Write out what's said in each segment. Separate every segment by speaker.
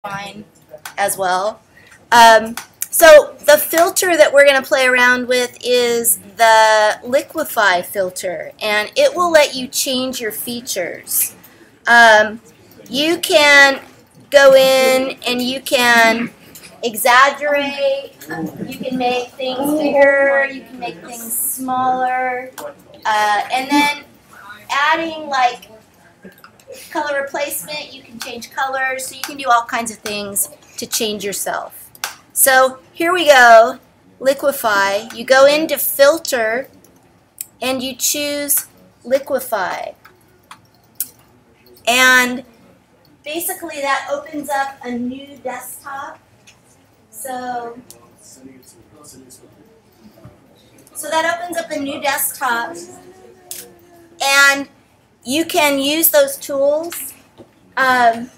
Speaker 1: fine as well. So the filter that we're going to play around with is the Liquify filter, and it will let you change your features. You can go in and you can exaggerate, you can make things bigger, you can make things smaller, and then adding like color replacement, you can change colors, so you can do all kinds of things to change yourself. So here we go, Liquify. You go into Filter and you choose Liquify. And basically that opens up a new desktop. So that opens up a new desktop, and you can use those tools to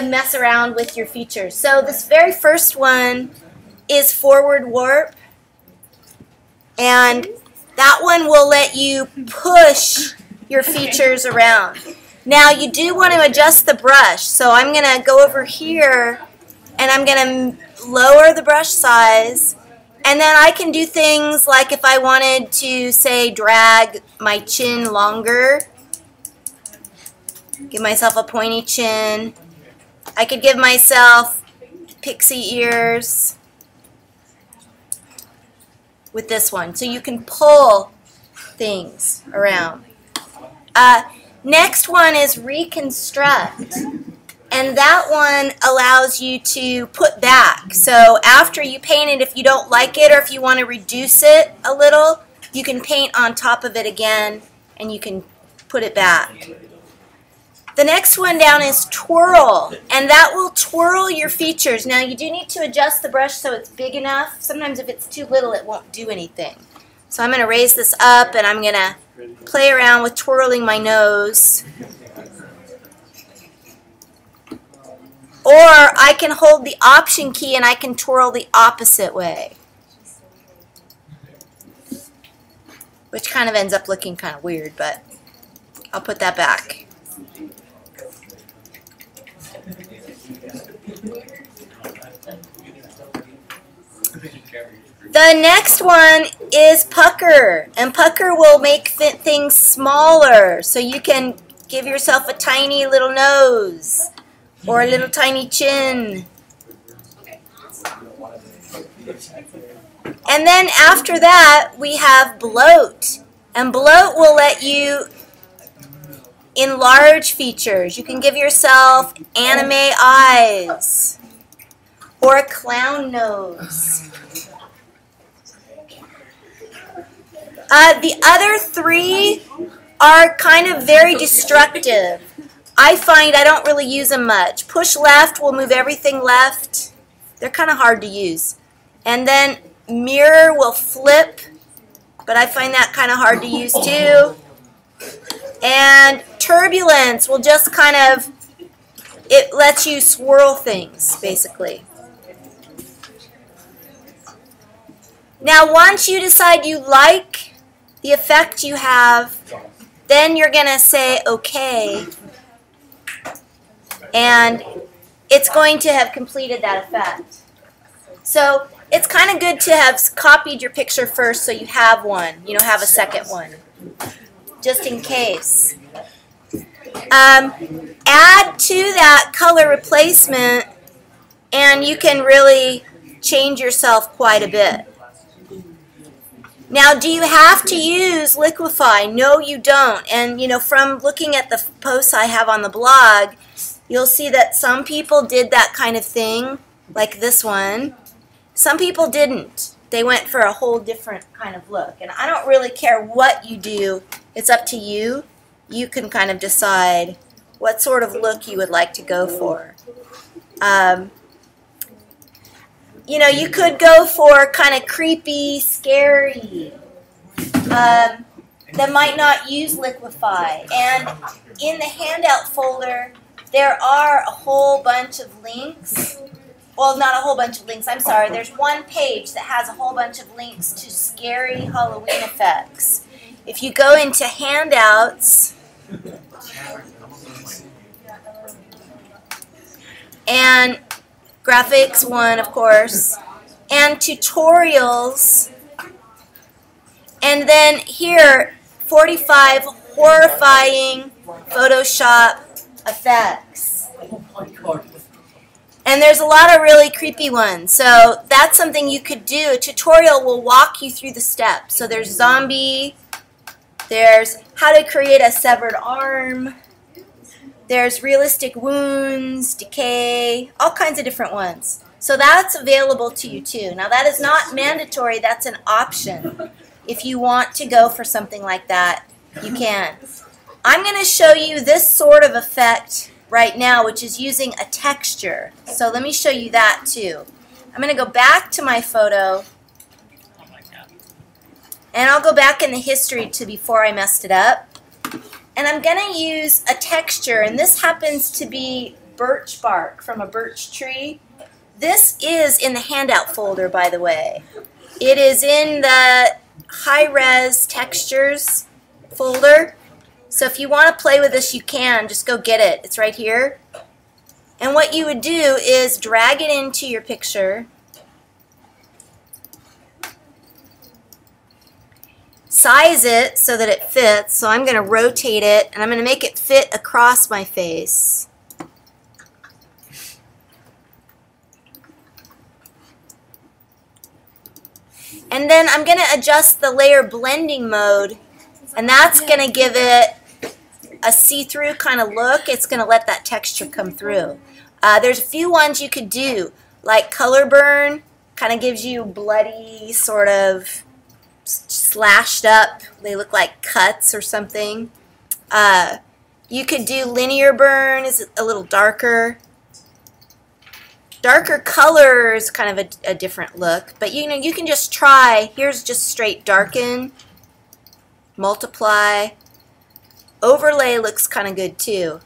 Speaker 1: mess around with your features. So this very first one is Forward Warp, and that one will let you push your features around. Now you do want to adjust the brush, so I'm going to go over here and I'm going to lower the brush size, and then I can do things like if I wanted to, say, drag my chin longer, give myself a pointy chin. I could give myself pixie ears with this one. So you can pull things around. Next one is Reconstruct. And that one allows you to put back. So after you paint it, if you don't like it or if you want to reduce it a little, you can paint on top of it again and you can put it back. The next one down is Twirl, and that will twirl your features. Now you do need to adjust the brush so it's big enough. Sometimes if it's too little it won't do anything. So I'm going to raise this up and I'm going to play around with twirling my nose. Or I can hold the Option key and I can twirl the opposite way, which kind of ends up looking kind of weird, but I'll put that back. The next one is Pucker, and Pucker will make things smaller, so you can give yourself a tiny little nose or a little tiny chin. And then after that we have Bloat, and Bloat will let you enlarge features. You can give yourself anime eyes or a clown nose. The other three are kind of very destructive. I find I don't really use them much. Push left will move everything left. They're kind of hard to use. And then Mirror will flip, but I find that kind of hard to use too. And Turbulence will just kind of, it lets you swirl things basically. Now once you decide you like the effect you have, then you're going to say OK, and it's going to have completed that effect. So it's kind of good to have copied your picture first so you have one, have a second one, just in case. Add to that color replacement and you can really change yourself quite a bit. Now, do you have to use Liquify? No, you don't. And, from looking at the posts I have on the blog, you'll see that some people did that kind of thing, like this one. Some people didn't. They went for a whole different kind of look. And I don't really care what you do. It's up to you. You can kind of decide what sort of look you would like to go for. You could go for kind of creepy, scary, that might not use Liquify. And in the handout folder, there are a whole bunch of links. Well, not a whole bunch of links, I'm sorry. There's one page that has a whole bunch of links to scary Halloween effects. If you go into handouts and graphics 1, of course, and tutorials, and then here 45 horrifying Photoshop effects.
Speaker 2: Oh my god.
Speaker 1: And there's a lot of really creepy ones. So that's something you could do. A tutorial will walk you through the steps. So there's zombie, there's how to create a severed arm, there's realistic wounds, decay, all kinds of different ones. So that's available to you too. Now that is not mandatory, that's an option. If you want to go for something like that, you can. I'm going to show you this sort of effect right now, which is using a texture. So let me show you that too. I'm going to go back to my photo, and I'll go back in the history to before I messed it up. And I'm going to use a texture, and this happens to be birch bark from a birch tree. This is in the handout folder, by the way. It is in the high-res textures folder. So if you want to play with this, you can. Just go get it. It's right here. And what you would do is drag it into your picture. Size it so that it fits. So I'm going to rotate it, and I'm going to make it fit across my face. And then I'm going to adjust the layer blending mode, and that's going to give it a see-through kind of look. It's going to let that texture come through. There's a few ones you could do, like color burn, kind of gives you bloody, sort of slashed up. They look like cuts or something. You could do linear burn, is a little darker. Darker colors, kind of a different look. But you know, you can just try. Here's just straight darken, multiply. Overlay looks kind of good too.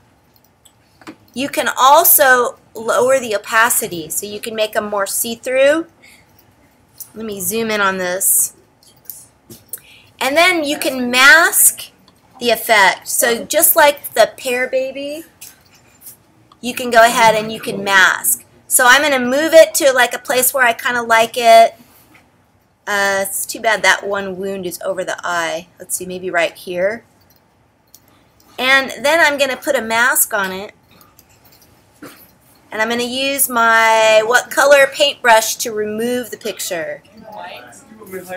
Speaker 1: You can also lower the opacity, so you can make them more see-through. Let me zoom in on this. And then you can mask the effect. So just like the Pear Baby, you can go ahead and you can mask. So I'm going to move it to like a place where I kind of like it. It's too bad that one wound is over the eye. Let's see, maybe right here. And then I'm going to put a mask on it. And I'm going to use my what color paintbrush to remove the picture.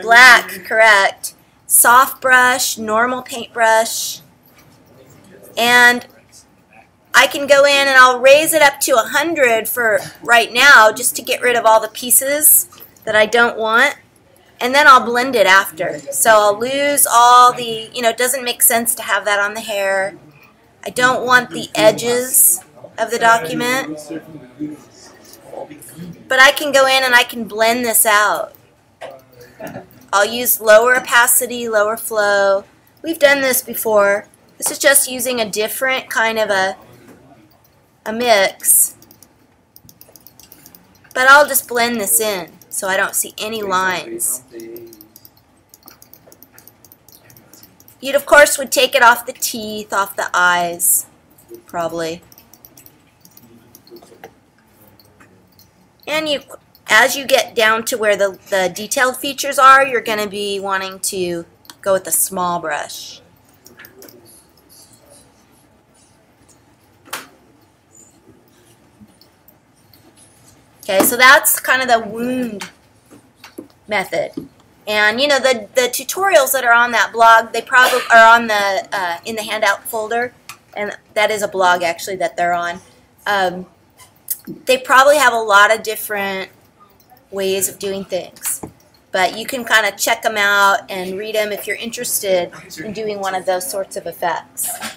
Speaker 1: Black, correct. Soft brush, normal paintbrush. And I can go in and I'll raise it up to 100 for right now just to get rid of all the pieces that I don't want. And then I'll blend it after. So I'll lose all the, you know, it doesn't make sense to have that on the hair. I don't want the edges of the document. But I can go in and I can blend this out. I'll use lower opacity, lower flow. We've done this before. This is just using a different kind of a mix. But I'll just blend this in so I don't see any lines. You'd of course would take it off the teeth, off the eyes, probably. And you, as you get down to where the detailed features are, you're going to be wanting to go with a small brush. Okay, so that's kind of the wound method. And you know, the tutorials that are on that blog, they probably are on the in the handout folder, and that is a blog actually that they're on. They probably have a lot of different ways of doing things, but you can kind of check them out and read them if you're interested in doing one of those sorts of effects.